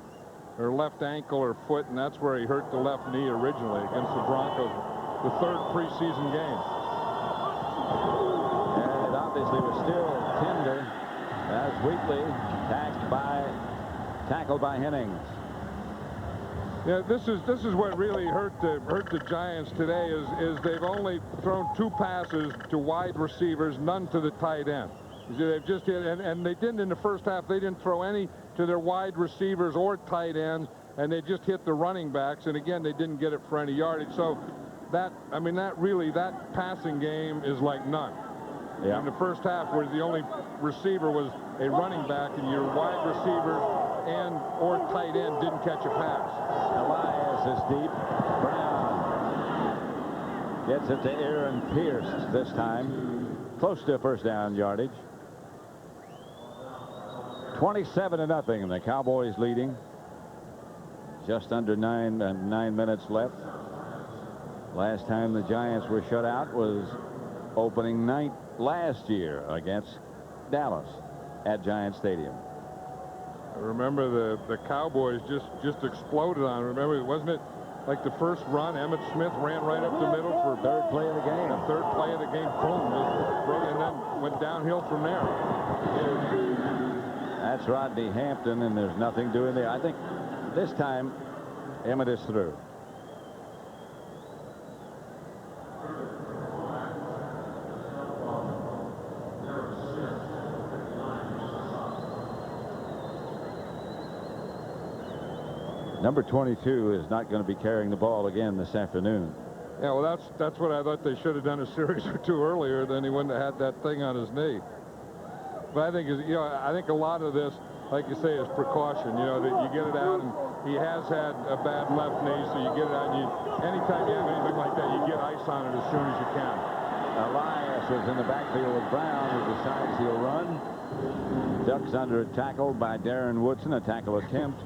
Speaker 2: or left ankle or foot, and that's where he hurt the left knee originally against the Broncos, the 3rd preseason game.
Speaker 1: And it obviously was still tender as Wheatley tackled by Hennings.
Speaker 2: Yeah, this is what really hurt the Giants today is they've only thrown 2 passes to wide receivers, none to the tight end. You see, they've just hit, and they didn't in the first half. They didn't throw any to their wide receivers or tight ends, and they just hit the running backs. And again, they didn't get it for any yardage. So that passing game is like none.
Speaker 1: Yeah.
Speaker 2: In the first half, where the only receiver was a running back, and your wide receiver or tight end didn't catch a pass.
Speaker 1: Elias is deep. Brown gets it to Aaron Pierce this time. Close to first down yardage. 27-0. The Cowboys leading. Just under 9 minutes left. Last time the Giants were shut out was opening night last year against Dallas at Giant Stadium.
Speaker 2: Remember, the Cowboys just exploded on. Remember, wasn't it like the first run? Emmitt Smith ran right up the middle for
Speaker 1: 3rd play of the game.
Speaker 2: The 3rd play of the game, boom, just broke, and then went downhill from there.
Speaker 1: That's Rodney Hampton, and there's nothing doing there. I think this time Emmett is through. Number 22 is not going to be carrying the ball again this afternoon.
Speaker 2: Yeah, well, that's what I thought they should have done a series or 2 earlier. Then he wouldn't have had that thing on his knee. But I think I think a lot of this, like you say, is precaution. You know, that you get it out, and he has had a bad left knee, so you get it out. And anytime you have anything like that, you get ice on it as soon as you can.
Speaker 1: Elias is in the backfield with Brown, who decides he'll run. Ducks under a tackle by Darren Woodson, a tackle attempt.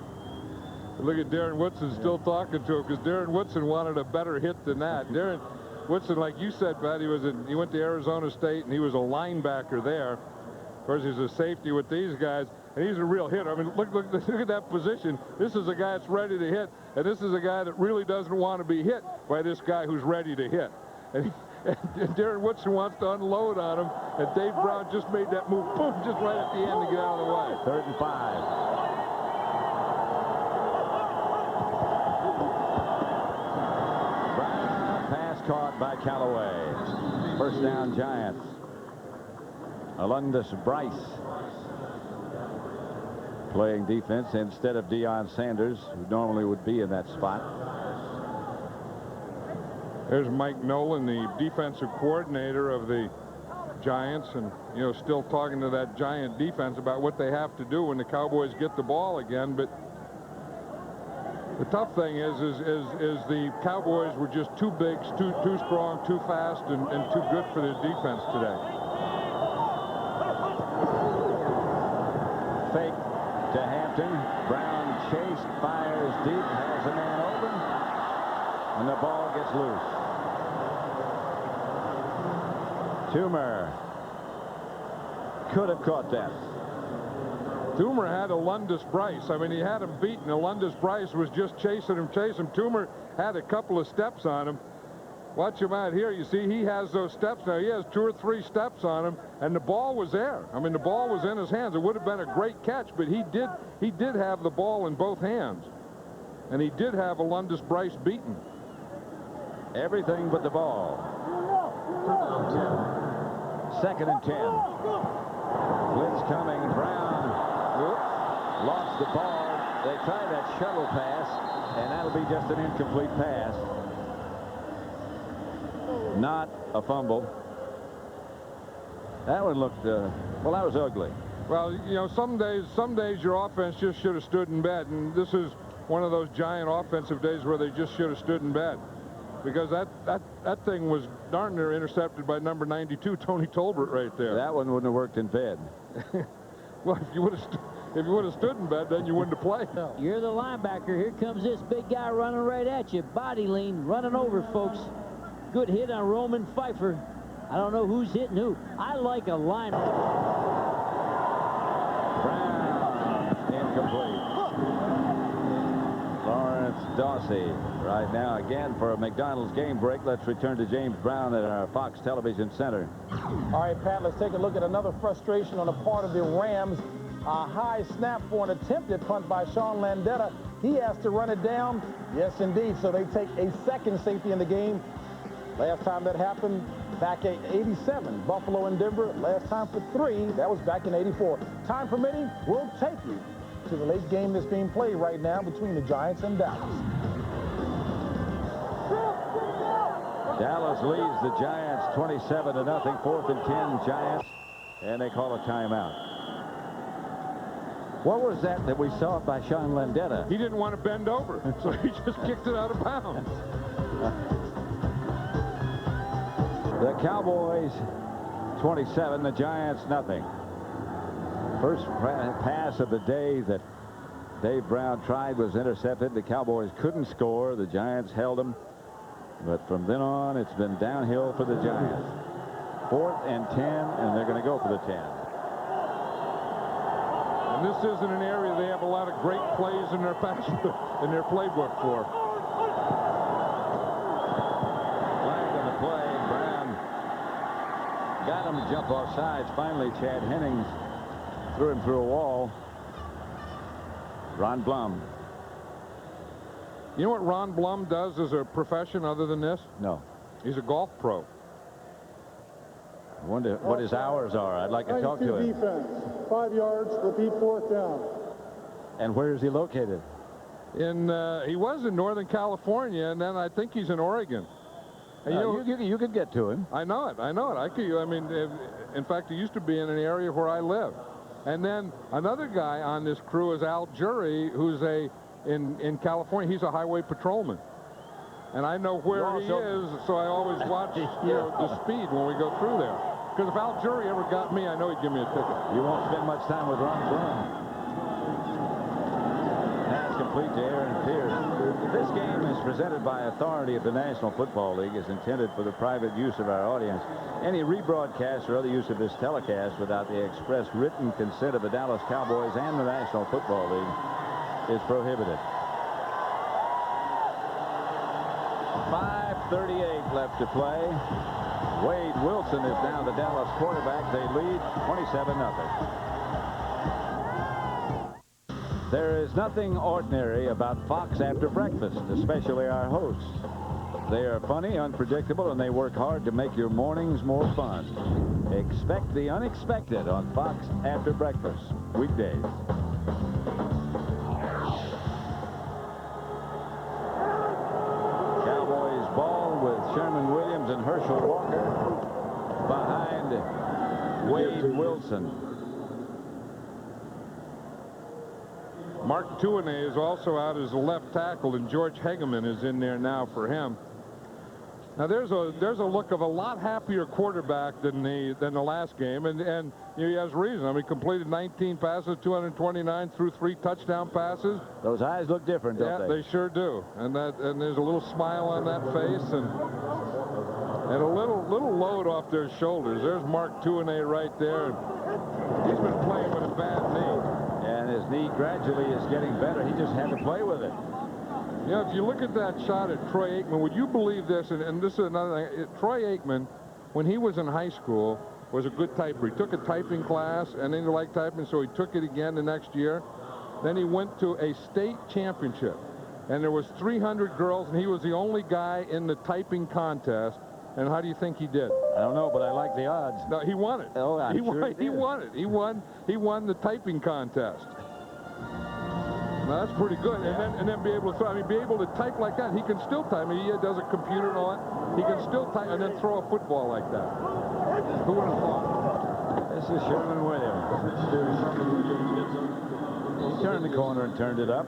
Speaker 2: Look at Darren Woodson still talking to him, because Darren Woodson wanted a better hit than that. Darren Woodson, like you said, Pat, he went to Arizona State, and he was a linebacker there. Of course, he's a safety with these guys, and he's a real hitter. I mean, look at that position. This is a guy that's ready to hit, and this is a guy that really doesn't want to be hit by this guy who's ready to hit. And Darren Woodson wants to unload on him, and Dave Brown just made that move, boom, just right at the end to get out of the way.
Speaker 1: 3rd and 5. Caught by Callaway. First down, Giants. Alundis Bryce playing defense instead of Deion Sanders, who normally would be in that spot.
Speaker 2: There's Mike Nolan, the defensive coordinator of the Giants, and still talking to that Giant defense about what they have to do when the Cowboys get the ball again. But the tough thing is the Cowboys were just too big, too strong, too fast, and too good for their defense today.
Speaker 1: Fake to Hampton. Brown chased, fires deep, has a man open, and the ball gets loose. Toomer could have caught that.
Speaker 2: Toomer had Alundis Bryce. I mean, he had him beaten. Alundis Bryce was just chasing him. Toomer had a couple of steps on him. Watch him out here. You see, he has those steps now. He has 2 or 3 steps on him, and the ball was there. I mean, the ball was in his hands. It would have been a great catch, but he did have the ball in both hands, and he did have Alundis Bryce beaten.
Speaker 1: Everything but the ball. 2nd and 10. Blitz coming. Brown lost the ball. They tried that shuttle pass, and that'll be just an incomplete pass. Not a fumble. That one looked, well, that was ugly.
Speaker 2: Well, you know, some days your offense just should have stood in bed, and this is one of those giant offensive days where they just should have stood in bed, because that thing was darn near intercepted by number 92, Tony Tolbert, right there.
Speaker 1: That one wouldn't have worked in bed.
Speaker 2: Well, if you would have stood in bed, then you wouldn't have played.
Speaker 6: You're the linebacker. Here comes this big guy running right at you. Body lean, running over, folks. Good hit on Roman Pfeiffer. I don't know who's hitting who. I like a linebacker.
Speaker 1: Brown, incomplete. Lawrence Dawsey right now again for a McDonald's game break. Let's return to James Brown at our Fox Television Center.
Speaker 5: All right, Pat, let's take a look at another frustration on the part of the Rams. A high snap for an attempted punt by Sean Landeta. He has to run it down. Yes, indeed. So they take a second safety in the game. Last time that happened back in '87, Buffalo and Denver. Last time for 3, that was back in '84. Time permitting, we'll take you to the late game that's being played right now between the Giants and Dallas.
Speaker 1: Dallas leads the Giants 27-0. 4th and 10 Giants, and they call a timeout. What was that we saw by Sean Landeta?
Speaker 2: He didn't want to bend over, so he just kicked it out of bounds.
Speaker 1: The Cowboys 27, the Giants nothing. First pass of the day that Dave Brown tried was intercepted. The Cowboys couldn't score. The Giants held them. But from then on, it's been downhill for the Giants. 4th and 10, and they're going to go for the 10.
Speaker 2: And this isn't an area they have a lot of great plays in their playbook for.
Speaker 1: Got him to jump off sides. Finally, Chad Hennings threw him through a wall. Ron Blum.
Speaker 2: You know what Ron Blum does as a profession other than this?
Speaker 1: No.
Speaker 2: He's a golf pro.
Speaker 1: I wonder what his hours are. I'd like to talk to him.
Speaker 4: Defense, 5 yards, repeat 4th down.
Speaker 1: And where is he located?
Speaker 2: He was in Northern California, and then I think he's in Oregon. And
Speaker 1: you could get to him.
Speaker 2: I know it. I mean, in fact, he used to be in an area where I live. And then another guy on this crew is Al Jury, who's in California. He's a highway patrolman. And I know where he is, so I always watch the speed when we go through there. Because if Al Jury ever got me, I know he'd give me a ticket.
Speaker 1: You won't spend much time with Ron Blum. Pass complete to Aaron Pierce. This game is presented by authority of the National Football League, is intended for the private use of our audience. Any rebroadcast or other use of this telecast without the express written consent of the Dallas Cowboys and the National Football League is prohibited. 5:38 left to play. Wade Wilson is now the Dallas quarterback. They lead 27-0. There is nothing ordinary about Fox After Breakfast, especially our hosts. They are funny, unpredictable, and they work hard to make your mornings more fun. Expect the unexpected on Fox After Breakfast, weekdays. Cowboys ball with Sherman Williams and Herschel Walker behind Wade Wilson.
Speaker 2: Mark Tuinei is also out as a left tackle, and George Hegeman is in there now for him. Now there's a look of a lot happier quarterback than the last game, and he has reason. I mean, completed 19 passes, 229, threw 3 touchdown passes.
Speaker 1: Those eyes look different, don't they?
Speaker 2: Yeah, they sure do. And there's a little smile on that face, and a little load off their shoulders. There's Mark Tuinei right there. He's been playing with a bad knee.
Speaker 1: And his knee gradually is getting better. He just had to play with it.
Speaker 2: Yeah, if you look at that shot at Troy Aikman, would you believe this? And this is another thing. Troy Aikman, when he was in high school, was a good typer. He took a typing class, and then he liked typing, so he took it again the next year. Then he went to a state championship, and there was 300 girls, and he was the only guy in the typing contest. And how do you think he did?
Speaker 1: I don't know, but I like the odds.
Speaker 2: No, he won it.
Speaker 1: Oh, I'm sure he did.
Speaker 2: He won it. He won the typing contest. Now, that's pretty good.
Speaker 1: Yeah.
Speaker 2: And then be able to throw. I mean, be able to type like that. He can still type. I mean, he does a computer and all that. He can still type and then throw a football like that. Who would have thought?
Speaker 1: This is Sherman Williams. He turned the corner and turned it up.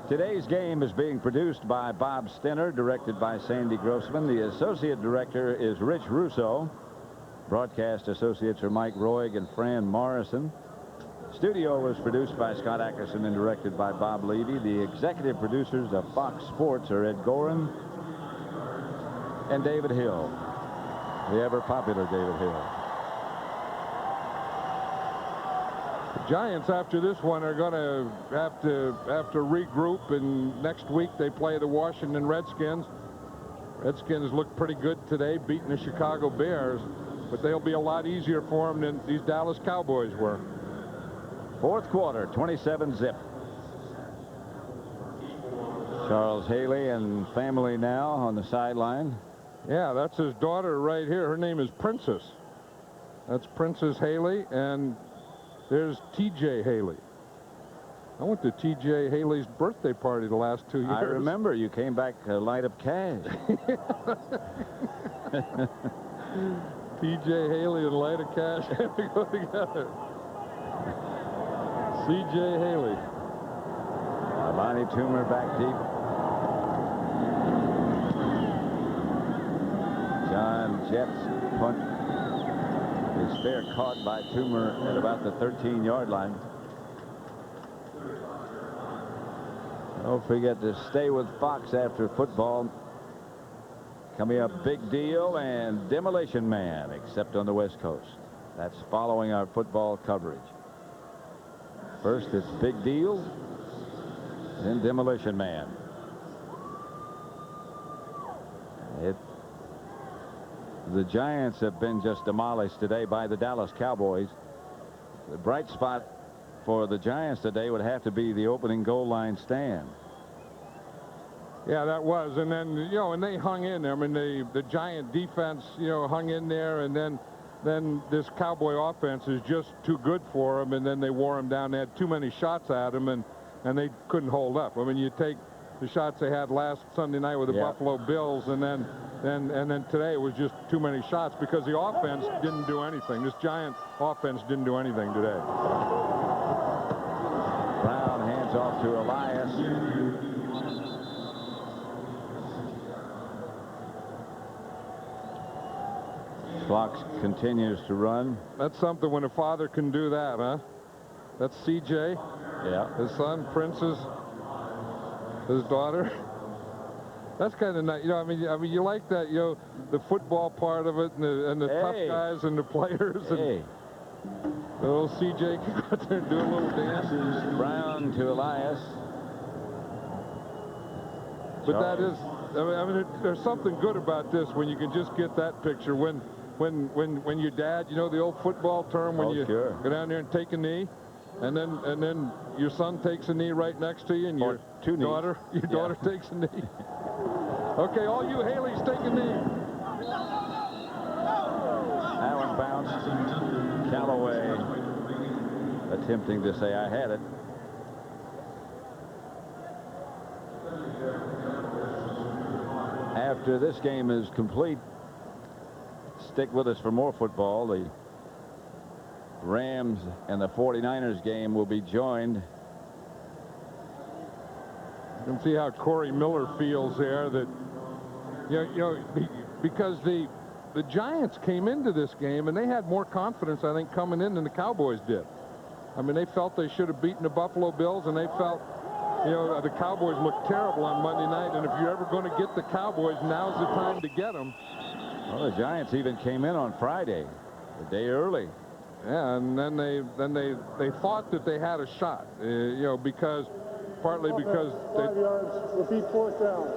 Speaker 1: Today's game is being produced by Bob Stenner, directed by Sandy Grossman. The associate director is Rich Russo. Broadcast associates are Mike Roig and Fran Morrison. Studio was produced by Scott Ackerson and directed by Bob Levy. The executive producers of Fox Sports are Ed Gorin and David Hill, the ever-popular David Hill.
Speaker 2: The Giants, after this one, are going to have to regroup, and next week they play the Washington Redskins. Redskins look pretty good today, beating the Chicago Bears, but they'll be a lot easier for them than these Dallas Cowboys were.
Speaker 1: Fourth quarter, 27-zip. Charles Haley and family now on the sideline.
Speaker 2: Yeah, that's his daughter right here. Her name is Princess. That's Princess Haley, and there's T.J. Haley. I went to T.J. Haley's birthday party the last 2 years.
Speaker 1: I remember you came back light of cash.
Speaker 2: T.J. Haley and light of cash have to go together. C.J. Haley.
Speaker 1: Lonnie Toomer back deep. John Jett's punt is fair caught by Toomer at about the 13-yard line. Don't forget to stay with Fox after football. Coming up, Big Deal and Demolition Man, except on the West Coast. That's following our football coverage. First, it's Big Deal, then Demolition Man. The Giants have been just demolished today by the Dallas Cowboys. The bright spot for the Giants today would have to be the opening goal line stand.
Speaker 2: Yeah, that was. And then, you know, and they hung in there. I mean, the Giant defense, you know, hung in there, and then this Cowboy offense is just too good for them, and then they wore them down. They had too many shots at them, and they couldn't hold up. I mean, you take the shots they had last Sunday night with the Buffalo Bills, and then today it was just too many shots because the offense didn't do anything. This Giant offense didn't do anything today.
Speaker 1: Brown hands off to Elias. Clock continues to run.
Speaker 2: That's something when a father can do that, huh? That's C.J.
Speaker 1: Yeah.
Speaker 2: His son, Princess, his daughter. That's kind of nice. You know, I mean, you like that, you know, the football part of it, and the tough guys and the players. And little C.J. can go out there and do a little dance.
Speaker 1: Brown to Elias.
Speaker 2: But that is, I mean, there's something good about this when you can just get that picture. When your dad, you know the old football term, when you go down there and take a knee, and then your son takes a knee right next to you, and your daughter takes a knee. Okay, all you Haleys, take a knee.
Speaker 1: Allen bounced. Callaway attempting to say, I had it. After this game is complete, stick with us for more football. The Rams and the 49ers game will be joined.
Speaker 2: You can see how Corey Miller feels there, that you know because the Giants came into this game and they had more confidence, I think, coming in than the Cowboys did. I mean, they felt they should have beaten the Buffalo Bills, and they felt, you know, the Cowboys looked terrible on Monday night, and if you're ever going to get the Cowboys, now's the time to get them.
Speaker 1: Well, the Giants even came in on Friday, a day early.
Speaker 2: Yeah, and then they thought that they had a shot, you know, because partly because they
Speaker 4: 5 yards, repeat 4th down.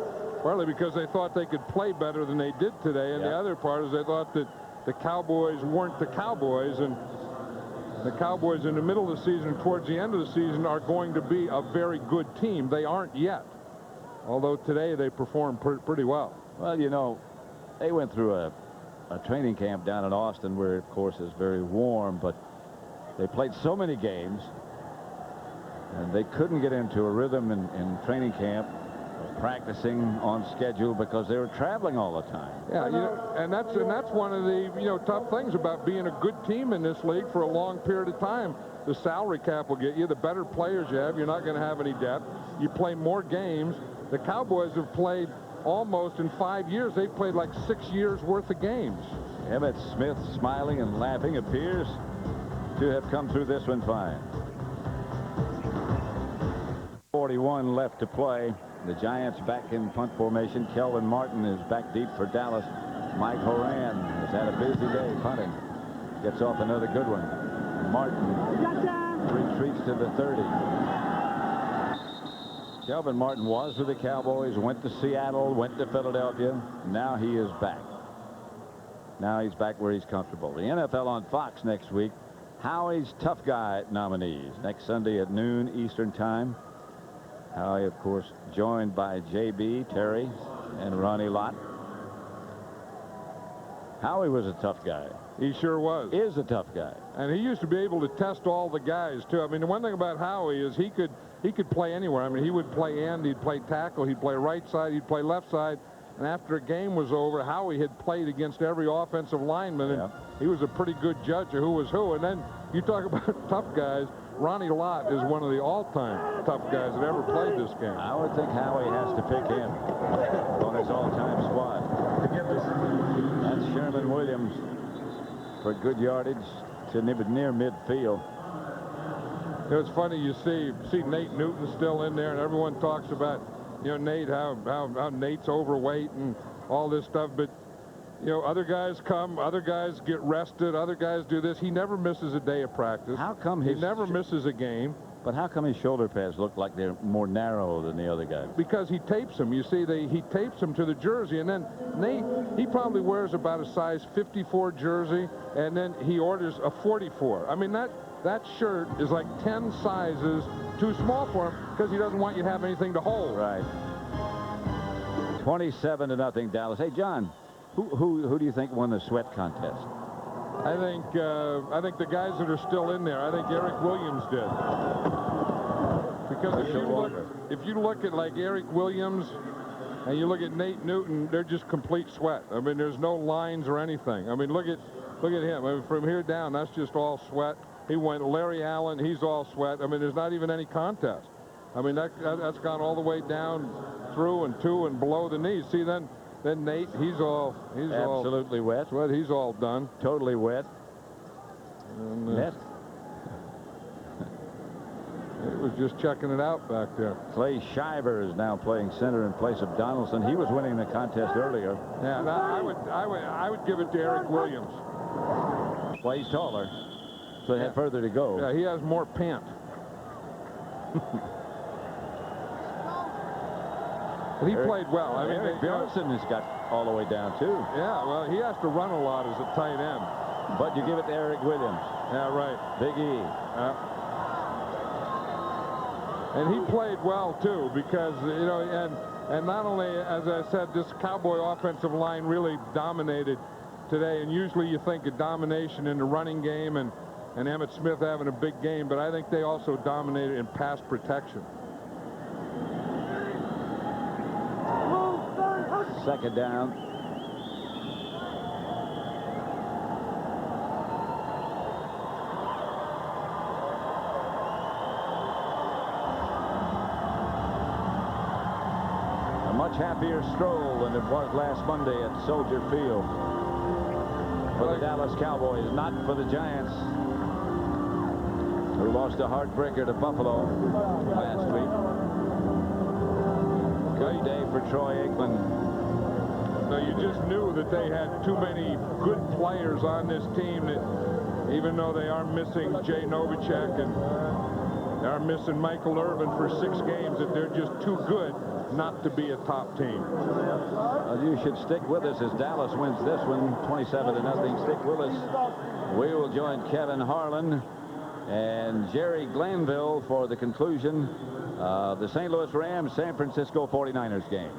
Speaker 2: Partly because they thought they could play better than they did today, and the other part is they thought that the Cowboys weren't the Cowboys, and the Cowboys in the middle of the season, towards the end of the season, are going to be a very good team. They aren't yet, although today they performed pretty well.
Speaker 1: Well, you know, they went through a training camp down in Austin where, of course, is very warm, but they played so many games, and they couldn't get into a rhythm in training camp, practicing on schedule, because they were traveling all the time.
Speaker 2: Yeah, you know, and that's one of the tough things about being a good team in this league for a long period of time. The salary cap will get you. The better players you have, you're not going to have any depth. You play more games. The Cowboys have played almost in 5 years. They've played like 6 years worth of games.
Speaker 1: Emmitt Smith, smiling and laughing, appears to have come through this one fine. 41 left to play. The Giants back in punt formation. Kelvin Martin is back deep for Dallas. Mike Horan has had a busy day punting. Gets off another good one. Martin retreats to the 30. Kelvin Martin was with the Cowboys, went to Seattle, went to Philadelphia. Now he is back. Now he's back where he's comfortable. The NFL on Fox next week. Howie's Tough Guy nominees next Sunday at noon Eastern Time. Howie, of course, joined by J.B., Terry, and Ronnie Lott. Howie was a tough guy.
Speaker 2: He sure was.
Speaker 1: Is a tough guy.
Speaker 2: And he used to be able to test all the guys, too. I mean, the one thing about Howie is he could play anywhere. I mean, he would play end, he'd play tackle, he'd play right side, he'd play left side. And after a game was over, Howie had played against every offensive lineman, and he was a pretty good judge of who was who. And then you talk about tough guys. Ronnie Lott is one of the all-time tough guys that ever played this game.
Speaker 1: I would think Howie has to pick him on his all-time squad. That's Sherman Williams for good yardage to near midfield.
Speaker 2: It was funny, you see Nate Newton still in there, and everyone talks about, Nate, how Nate's overweight and all this stuff, but other guys come, other guys get rested, other guys do this. He never misses a day of practice.
Speaker 1: How come
Speaker 2: he never misses a game?
Speaker 1: But how come his shoulder pads look like they're more narrow than the other guys?
Speaker 2: Because he tapes them. You see, he tapes them to the jersey, and then Nate, he probably wears about a size 54 jersey, and then he orders a 44. I mean, that shirt is like 10 sizes too small for him because he doesn't want you to have anything to hold.
Speaker 1: Right. 27-0 Dallas. Hey, John. Who do you think won the sweat contest?
Speaker 2: I think the guys that are still in there. I think Eric Williams did. Because if you look at like Eric Williams and you look at Nate Newton, they're just complete sweat. I mean, there's no lines or anything. I mean, look at him. I mean, from here down, that's just all sweat. He went Larry Allen. He's all sweat. I mean, there's not even any contest. I mean, that's gone all the way down through and to and below the knees. See, then Nate, he's
Speaker 1: absolutely wet.
Speaker 2: Sweat. He's all done.
Speaker 1: Totally wet.
Speaker 2: And,
Speaker 1: net.
Speaker 2: It was just checking it out back there.
Speaker 1: Clay Shiver is now playing center in place of Donaldson. He was winning the contest earlier.
Speaker 2: Yeah, I would give it to Eric Williams.
Speaker 1: Well, he's taller, so he had further to go.
Speaker 2: Yeah, he has more pant. But he played well. I mean,
Speaker 1: Eric Bjornsson has got all the way down, too.
Speaker 2: Yeah, well, he has to run a lot as a tight end.
Speaker 1: But you give it to Eric Williams.
Speaker 2: Yeah, right.
Speaker 1: Big E.
Speaker 2: And he played well, too, because, and not only, as I said, this Cowboy offensive line really dominated today. And usually you think of domination in the running game and Emmitt Smith having a big game, but I think they also dominated in pass protection.
Speaker 1: Second down. A much happier stroll than it was last Monday at Soldier Field for the Dallas Cowboys, not for the Giants, who lost a heartbreaker to Buffalo last week. Good day for Troy Aikman.
Speaker 2: So you just knew that they had too many good players on this team that even though they are missing Jay Novacek and They're missing Michael Irvin for 6 games, that they're just too good not to be a top team.
Speaker 1: Well, you should stick with us as Dallas wins this one 27-0. Stick with us. We will join Kevin Harlan and Jerry Glanville for the conclusion of the St. Louis Rams San Francisco 49ers game.